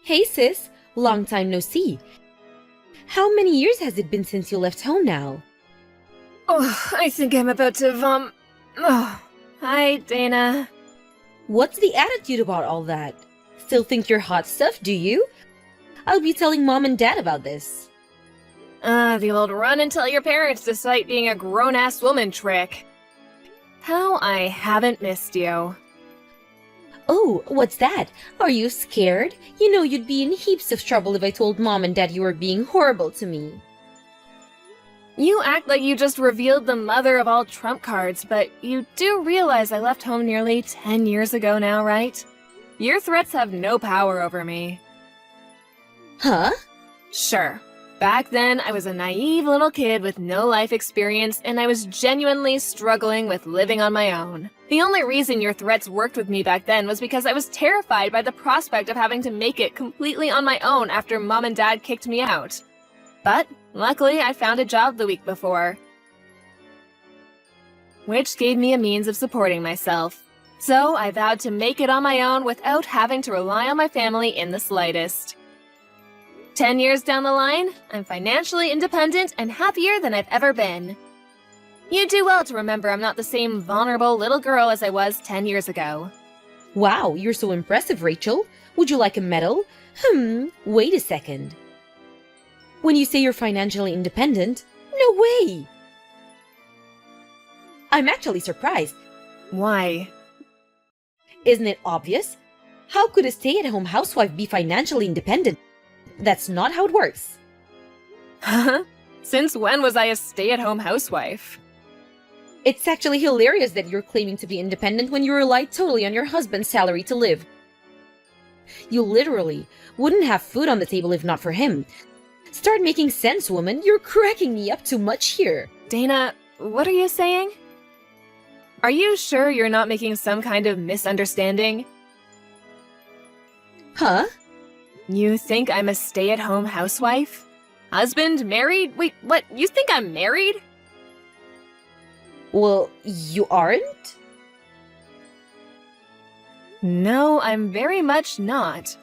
Hey sis, long time no see. How many years has it been since you left home now? Oh, I think I'm about to Oh, hi, Dana. What's the attitude about all that? Still think you're hot stuff, do you? I'll be telling mom and dad about this. The old run and tell your parents despite being a grown-ass woman trick. How I haven't missed you. Oh, what's that? Are you scared? You know you'd be in heaps of trouble if I told mom and dad you were being horrible to me. You act like you just revealed the mother of all trump cards, but you do realize I left home nearly 10 years ago now, right? Your threats have no power over me. Huh? Sure. Back then, I was a naive little kid with no life experience, and I was genuinely struggling with living on my own. The only reason your threats worked with me back then was because I was terrified by the prospect of having to make it completely on my own after mom and dad kicked me out. But, luckily, I found a job the week before, which gave me a means of supporting myself. So, I vowed to make it on my own without having to rely on my family in the slightest. 10 years down the line, I'm financially independent and happier than I've ever been. You do well to remember I'm not the same vulnerable little girl as I was 10 years ago. Wow, you're so impressive, Rachel. Would you like a medal? Wait a second. When you say you're financially independent, no way! I'm actually surprised. Why? Isn't it obvious? How could a stay-at-home housewife be financially independent? That's not how it works. Huh? Since when was I a stay-at-home housewife? It's actually hilarious that you're claiming to be independent when you rely totally on your husband's salary to live. You literally wouldn't have food on the table if not for him. Start making sense, woman. You're cracking me up too much here. Dana, what are you saying? Are you sure you're not making some kind of misunderstanding? Huh? You think I'm a stay-at-home housewife? Husband? Married? Wait, what? You think I'm married? Well, you aren't? No, I'm very much not.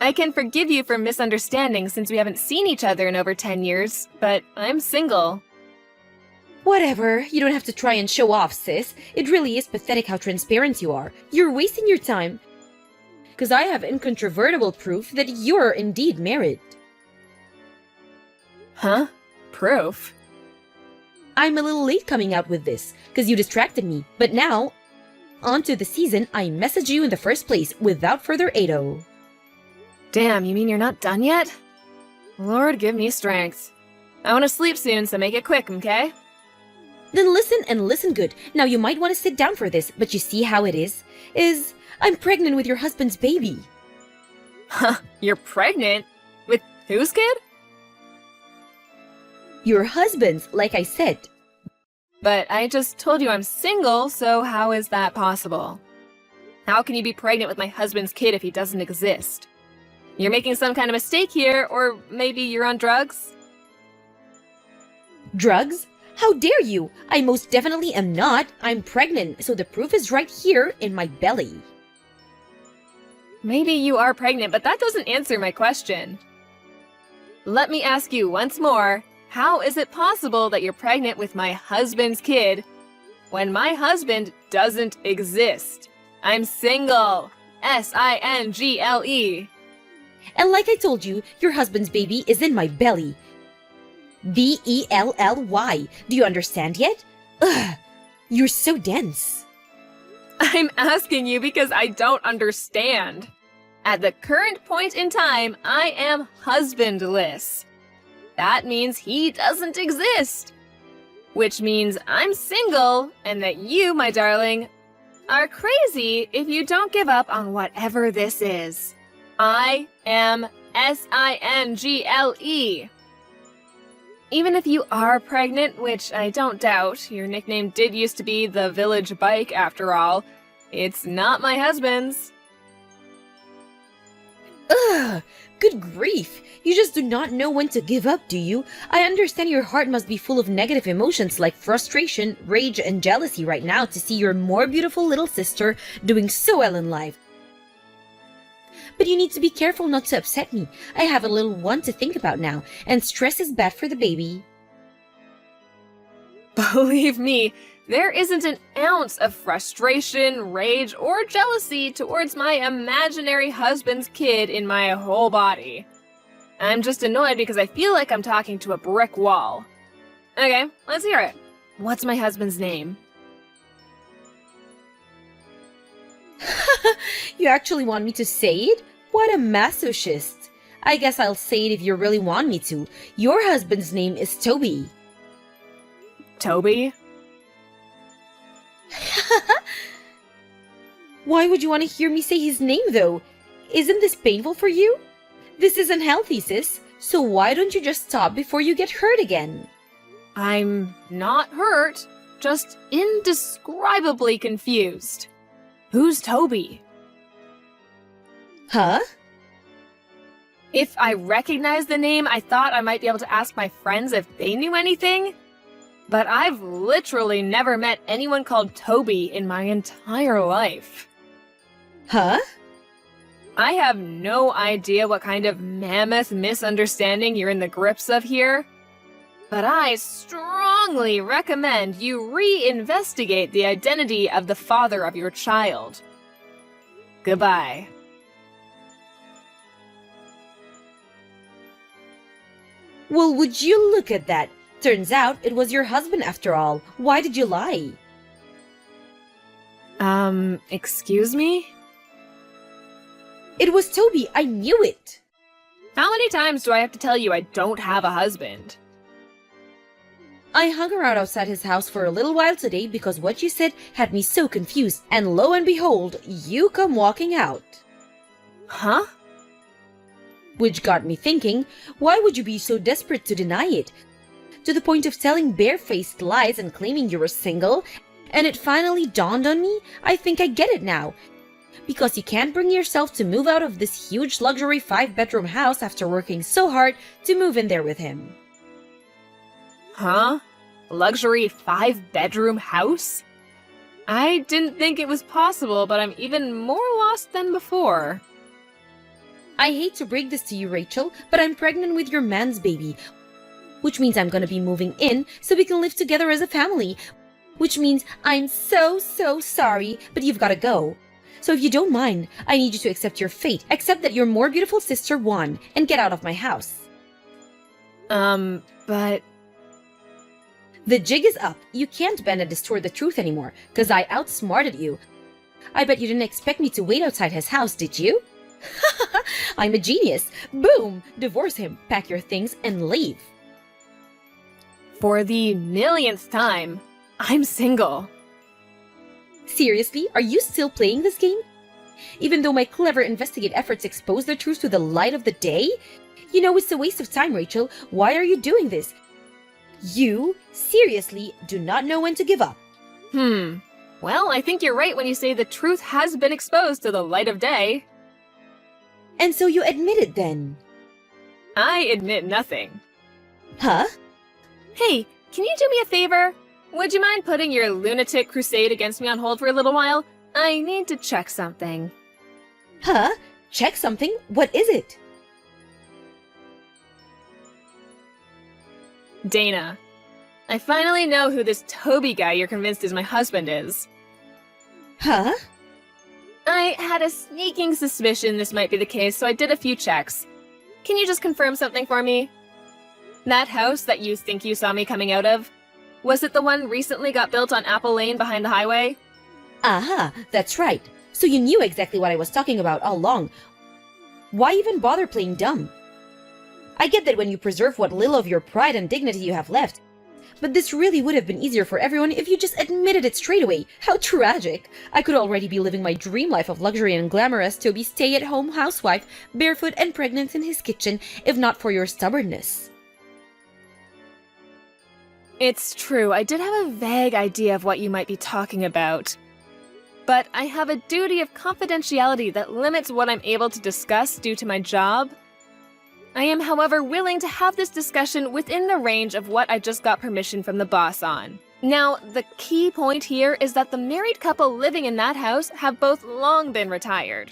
I can forgive you for misunderstanding since we haven't seen each other in over 10 years, but I'm single. Whatever, you don't have to try and show off, sis. It really is pathetic how transparent you are. You're wasting your time. Because I have incontrovertible proof that you're indeed married. Huh? Proof? I'm a little late coming out with this, because you distracted me. But now, on to the season, I messaged you in the first place without further ado. Damn, you mean you're not done yet? Lord, give me strength. I want to sleep soon, so make it quick, okay? Then listen and listen good. Now you might want to sit down for this, but you see how it is? I'm pregnant with your husband's baby. Huh, you're pregnant? With whose kid? Your husband's, like I said. But I just told you I'm single, so how is that possible? How can you be pregnant with my husband's kid if he doesn't exist? You're making some kind of mistake here, or maybe you're on drugs? Drugs? How dare you? I most definitely am not. I'm pregnant, so the proof is right here in my belly. Maybe you are pregnant, but that doesn't answer my question. Let me ask you once more, how is it possible that you're pregnant with my husband's kid when my husband doesn't exist? I'm single. S-I-N-G-L-E. And like I told you, your husband's baby is in my belly. B-E-L-L-Y. Do you understand yet? Ugh, you're so dense. I'm asking you because I don't understand. At the current point in time, I am husbandless. That means he doesn't exist. Which means I'm single, and that you, my darling, are crazy if you don't give up on whatever this is. I am S-I-N-G-L-E. Even if you are pregnant, which I don't doubt, your nickname did used to be the Village Bike after all, it's not my husband's. Ugh, good grief. You just do not know when to give up, do you? I understand your heart must be full of negative emotions like frustration, rage, and jealousy right now to see your more beautiful little sister doing so well in life. But you need to be careful not to upset me. I have a little one to think about now, and stress is bad for the baby. Believe me, there isn't an ounce of frustration, rage, or jealousy towards my imaginary husband's kid in my whole body. I'm just annoyed because I feel like I'm talking to a brick wall. Okay, let's hear it. What's my husband's name? You actually want me to say it? What a masochist. I guess I'll say it if you really want me to. Your husband's name is Toby. Toby? Why would you want to hear me say his name, though? Isn't this painful for you? This isn't healthy, sis. So why don't you just stop before you get hurt again? I'm not hurt, just indescribably confused. Who's Toby? Huh? If I recognized the name, I thought I might be able to ask my friends if they knew anything. But I've literally never met anyone called Toby in my entire life. Huh? I have no idea what kind of mammoth misunderstanding you're in the grips of here, but I strongly recommend you reinvestigate the identity of the father of your child. Goodbye. Well, would you look at that? Turns out it was your husband after all. Why did you lie? Excuse me? It was Toby. I knew it. How many times do I have to tell you I don't have a husband? I hung around outside his house for a little while today because what you said had me so confused, and lo and behold, you come walking out. Huh? Which got me thinking, why would you be so desperate to deny it? To the point of telling barefaced lies and claiming you were single? And it finally dawned on me, I think I get it now. Because you can't bring yourself to move out of this huge luxury 5-bedroom house after working so hard to move in there with him. Huh? Luxury 5-bedroom house? I didn't think it was possible, but I'm even more lost than before. I hate to break this to you, Rachel, but I'm pregnant with your man's baby. Which means I'm gonna be moving in so we can live together as a family. Which means I'm so sorry, but you've gotta go. So if you don't mind, I need you to accept your fate. Accept that your more beautiful sister won, and get out of my house. But... The jig is up. You can't bend and distort the truth anymore, because I outsmarted you. I bet you didn't expect me to wait outside his house, did you? I'm a genius. Boom! Divorce him, pack your things, and leave. For the millionth time, I'm single. Seriously, are you still playing this game? Even though my clever investigate efforts expose the truth to the light of the day? You know it's a waste of time, Rachel. Why are you doing this? You, seriously, do not know when to give up. Well, I think you're right when you say the truth has been exposed to the light of day. And so you admit it then? I admit nothing. Huh? Hey, can you do me a favor? Would you mind putting your lunatic crusade against me on hold for a little while? I need to check something. Huh? Check something? What is it? Dana, I finally know who this Toby guy you're convinced is my husband is. Huh? I had a sneaking suspicion this might be the case, so I did a few checks. Can you just confirm something for me? That house that you think you saw me coming out of, was it the one recently got built on Apple Lane behind the highway? Aha, that's right. So you knew exactly what I was talking about all along. Why even bother playing dumb? I get that when you preserve what little of your pride and dignity you have left, but this really would have been easier for everyone if you just admitted it straight away. How tragic! I could already be living my dream life of luxury and glamour as Toby's stay-at-home housewife, barefoot and pregnant in his kitchen, if not for your stubbornness. It's true, I did have a vague idea of what you might be talking about. But I have a duty of confidentiality that limits what I'm able to discuss due to my job. I am, however, willing to have this discussion within the range of what I just got permission from the boss on. Now, the key point here is that the married couple living in that house have both long been retired.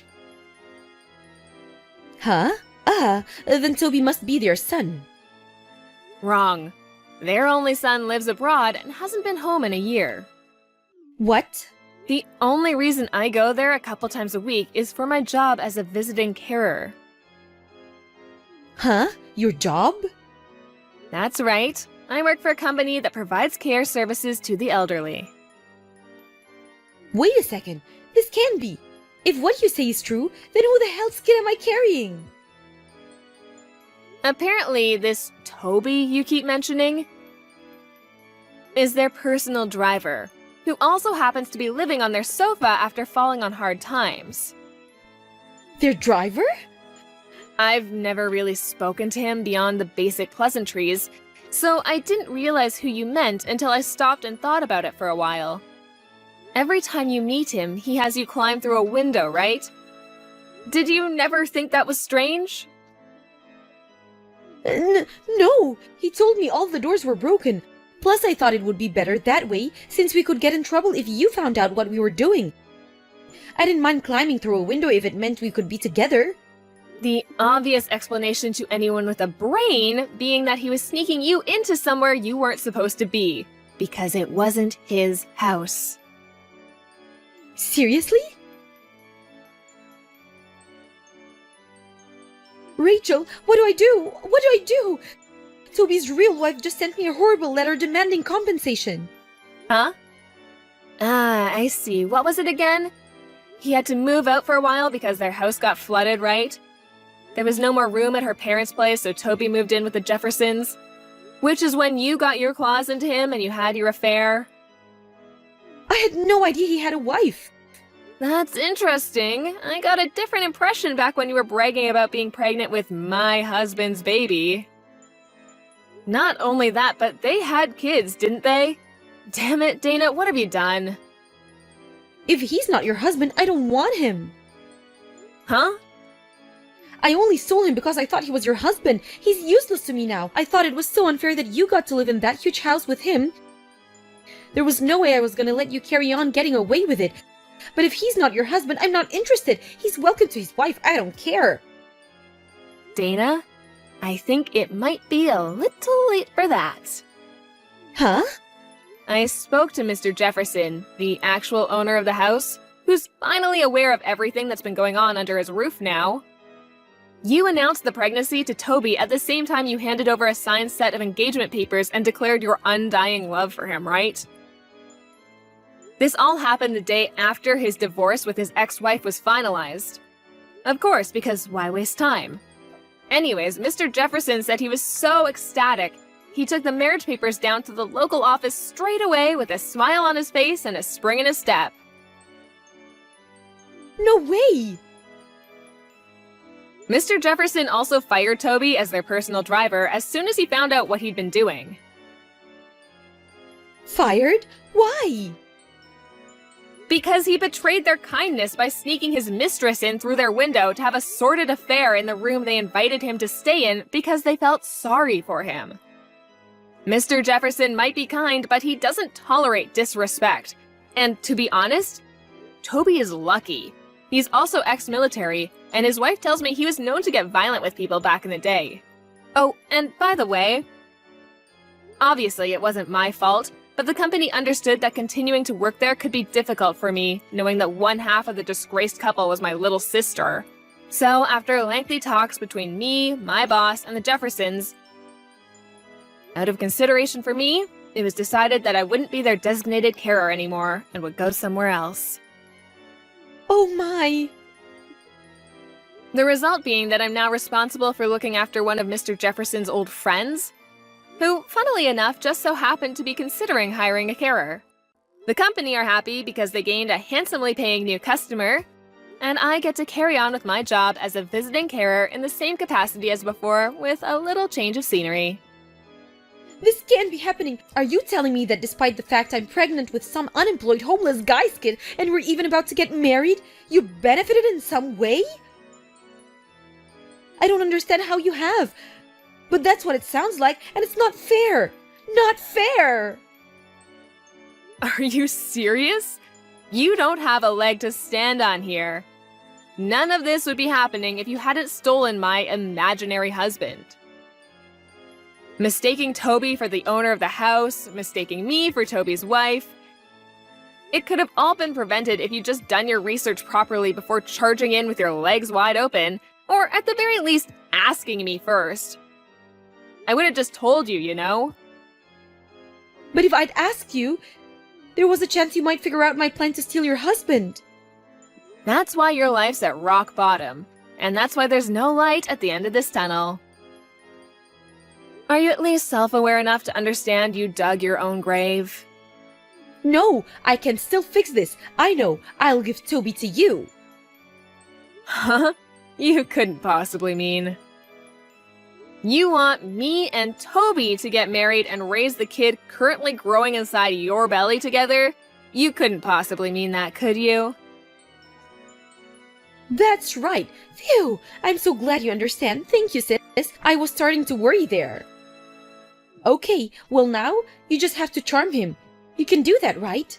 Huh? Then Toby must be their son. Wrong. Their only son lives abroad and hasn't been home in a year. What? The only reason I go there a couple times a week is for my job as a visiting carer. Huh? Your job? That's right. I work for a company that provides care services to the elderly. Wait a second. This can't be. If what you say is true, then who the hell's kid am I carrying? Apparently, this Toby you keep mentioning is their personal driver, who also happens to be living on their sofa after falling on hard times. Their driver? I've never really spoken to him beyond the basic pleasantries, so I didn't realize who you meant until I stopped and thought about it for a while. Every time you meet him, he has you climb through a window, right? Did you never think that was strange? No, he told me all the doors were broken. Plus, I thought it would be better that way, since we could get in trouble if you found out what we were doing. I didn't mind climbing through a window if it meant we could be together. The obvious explanation to anyone with a brain being that he was sneaking you into somewhere you weren't supposed to be, because it wasn't his house. Seriously? Rachel, what do I do? What do I do? Toby's real wife just sent me a horrible letter demanding compensation. Huh? Ah, I see. What was it again? He had to move out for a while because their house got flooded, right? There was no more room at her parents' place, so Toby moved in with the Jeffersons. Which is when you got your claws into him and you had your affair. I had no idea he had a wife. That's interesting. I got a different impression back when you were bragging about being pregnant with my husband's baby. Not only that, but they had kids, didn't they? Damn it, Dana, what have you done? If he's not your husband, I don't want him. Huh? I only sold him because I thought he was your husband. He's useless to me now. I thought it was so unfair that you got to live in that huge house with him. There was no way I was gonna let you carry on getting away with it. But if he's not your husband, I'm not interested. He's welcome to his wife. I don't care. Dana, I think it might be a little late for that. Huh? I spoke to Mr. Jefferson, the actual owner of the house, who's finally aware of everything that's been going on under his roof now. You announced the pregnancy to Toby at the same time you handed over a signed set of engagement papers and declared your undying love for him, right? This all happened the day after his divorce with his ex-wife was finalized. Of course, because why waste time? Anyways, Mr. Jefferson said he was so ecstatic, he took the marriage papers down to the local office straight away with a smile on his face and a spring in his step. No way! Mr. Jefferson also fired Toby as their personal driver as soon as he found out what he'd been doing. Fired? Why? Because he betrayed their kindness by sneaking his mistress in through their window to have a sordid affair in the room they invited him to stay in because they felt sorry for him. Mr. Jefferson might be kind, but he doesn't tolerate disrespect. And to be honest, Toby is lucky. He's also ex-military, and his wife tells me he was known to get violent with people back in the day. Oh, and by the way, obviously it wasn't my fault, but the company understood that continuing to work there could be difficult for me, knowing that one half of the disgraced couple was my little sister. So, after lengthy talks between me, my boss, and the Jeffersons, out of consideration for me, it was decided that I wouldn't be their designated carer anymore and would go somewhere else. Oh my! The result being that I'm now responsible for looking after one of Mr. Jefferson's old friends, who, funnily enough, just so happened to be considering hiring a carer. The company are happy because they gained a handsomely paying new customer, and I get to carry on with my job as a visiting carer in the same capacity as before, with a little change of scenery. This can't be happening. Are you telling me that despite the fact I'm pregnant with some unemployed homeless guy's kid and we're even about to get married, you benefited in some way? I don't understand how you have. But that's what it sounds like, and it's not fair. Not fair! Are you serious? You don't have a leg to stand on here. None of this would be happening if you hadn't stolen my imaginary husband. Mistaking Toby for the owner of the house, mistaking me for Toby's wife. It could have all been prevented if you'd just done your research properly before charging in with your legs wide open, or at the very least, asking me first. I would have just told you, you know? But if I'd asked you, there was a chance you might figure out my plan to steal your husband. That's why your life's at rock bottom, and that's why there's no light at the end of this tunnel. Are you at least self-aware enough to understand you dug your own grave? No, I can still fix this. I know. I'll give Toby to you. Huh? You couldn't possibly mean. You want me and Toby to get married and raise the kid currently growing inside your belly together? You couldn't possibly mean that, could you? That's right. Phew! I'm so glad you understand. Thank you, sis. I was starting to worry there. Okay, well now, you just have to charm him. You can do that, right?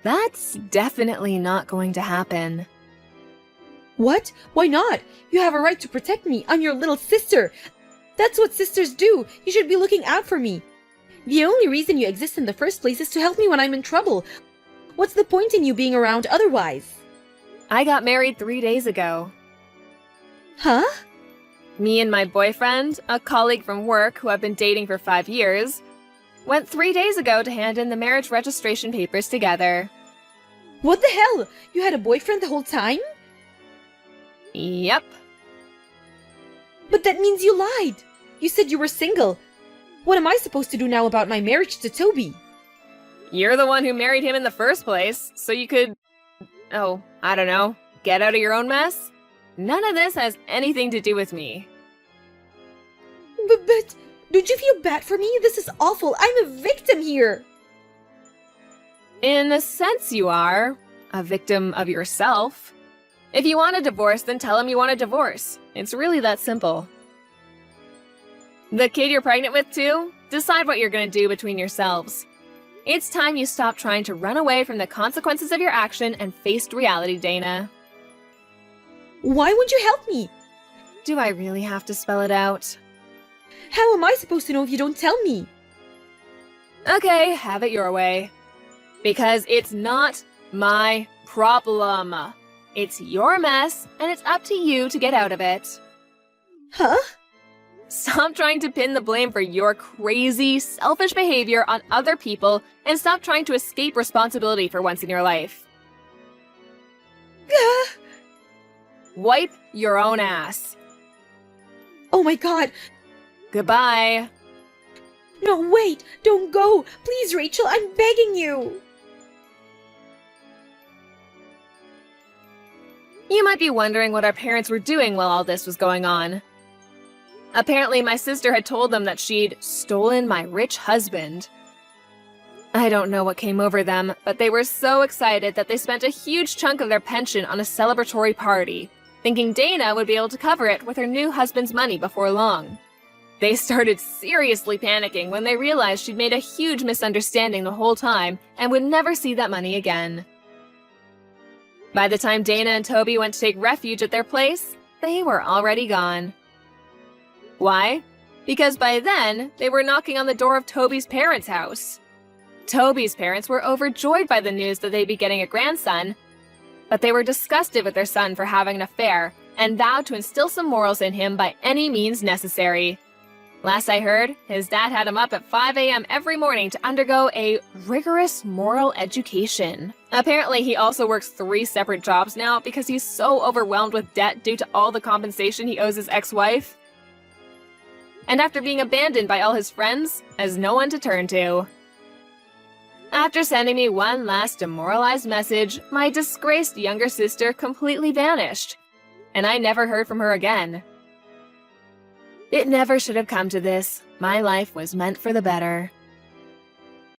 That's definitely not going to happen. What? Why not? You have a right to protect me. I'm your little sister. That's what sisters do. You should be looking out for me. The only reason you exist in the first place is to help me when I'm in trouble. What's the point in you being around otherwise? I got married 3 days ago. Huh? Me and my boyfriend, a colleague from work who I've been dating for 5 years, went 3 days ago to hand in the marriage registration papers together. What the hell? You had a boyfriend the whole time? Yep. But that means you lied. You said you were single. What am I supposed to do now about my marriage to Toby? You're the one who married him in the first place, so you could... oh, I don't know, get out of your own mess? None of this has anything to do with me. But don't you feel bad for me? This is awful. I'm a victim here. In a sense you are. A victim of yourself. If you want a divorce, then tell him you want a divorce. It's really that simple. The kid you're pregnant with too? Decide what you're gonna do between yourselves. It's time you stop trying to run away from the consequences of your action and faced reality, Dana. Why won't you help me? Do I really have to spell it out? How am I supposed to know if you don't tell me? Okay, have it your way. Because it's not my problem. It's your mess, and it's up to you to get out of it. Huh? Stop trying to pin the blame for your crazy, selfish behavior on other people, and stop trying to escape responsibility for once in your life. Wipe your own ass. Oh my god. Goodbye. No, wait. Don't go. Please, Rachel, I'm begging you. You might be wondering what our parents were doing while all this was going on. Apparently, my sister had told them that she'd stolen my rich husband. I don't know what came over them, but they were so excited that they spent a huge chunk of their pension on a celebratory party, thinking Dana would be able to cover it with her new husband's money before long. They started seriously panicking when they realized she'd made a huge misunderstanding the whole time and would never see that money again. By the time Dana and Toby went to take refuge at their place, they were already gone. Why? Because by then, they were knocking on the door of Toby's parents' house. Toby's parents were overjoyed by the news that they'd be getting a grandson, but they were disgusted with their son for having an affair and vowed to instill some morals in him by any means necessary. Last I heard, his dad had him up at 5 a.m. every morning to undergo a rigorous moral education. Apparently, he also works 3 separate jobs now because he's so overwhelmed with debt due to all the compensation he owes his ex-wife. And after being abandoned by all his friends, has no one to turn to. After sending me one last demoralized message, my disgraced younger sister completely vanished, and I never heard from her again. It never should have come to this. My life was meant for the better.